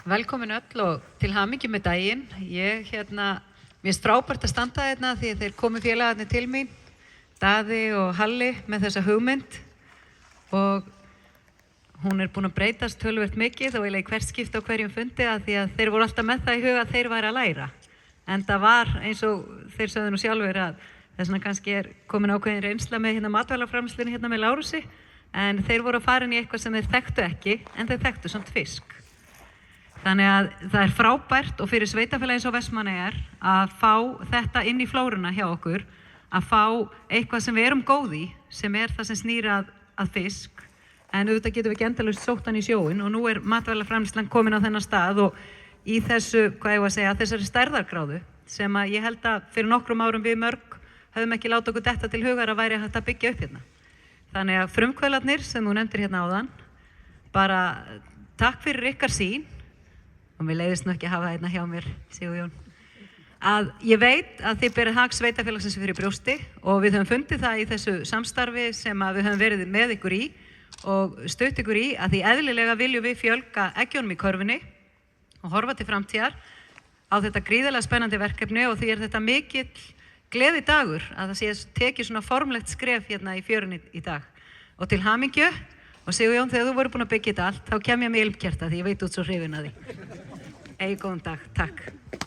Velkomin öll og til hamingju með daginn. Mér finnst frábært að standa hérna því að þeir komu félagarnir til mín, Daði og Halli, með þessa hugmynd og hún búin að breytast töluvert mikið og eiginlega í hvert skipti á hverjum fundi að því að þeir voru alltaf með það í huga að þeir væri að læra. En það var eins og þeir sögðu nú sjálfur að þess vegna kannski komin ákveðin reynsla með matvælaframleiðslunni hérna með Lárusi, en þeir voru að fara inn í eitthvað sem þeir þekktu ekki, en þeir þekktu samt fisk. Þannig að það frábært og fyrir sveitafélagið eins og Vestmannaeyjar að fá þetta inn í flóruna hjá okkur, að fá eitthvað sem við erum góð í, sem það sem snýr að fisk, en auðvitað getum við ekki endalaust sótt hann í sjóinn og nú matvælaframleiðslan komin á þennan stað og í þessu, þessari stærðargráðu sem að ég held að fyrir nokkrum árum við mörg höfum ekki látið okkur detta til hugar að væri hægt að byggja upp hérna. Þannig að frumkvöðlarnir sem þú nefndir hérna áðan, bara takk fyrir ykkar sýn. Og mér leiðist nú ekki að hafa það hérna hjá mér, Sigurjón, að ég veit að þið berið hag sveitafélagsins fyrir brjósti og við höfum fundið það í þessu samstarfi sem við höfum verið með ykkur í og stutt ykkur í að því eðlilega viljum við fjölga eggjónum í körfunni og horfa til framtíðar á þetta gríðarlega spennandi verkefni og því þetta mikill gleðidagur að það sé tekið svona formlegt skref hérna í fjörunni í dag. Og til hamingju og Sigurjón, þegar þú voru búin að byggja þetta allt, þá kem ég með ilmkerta því ég veit út svo hrifin að því. Góðan dag, takk.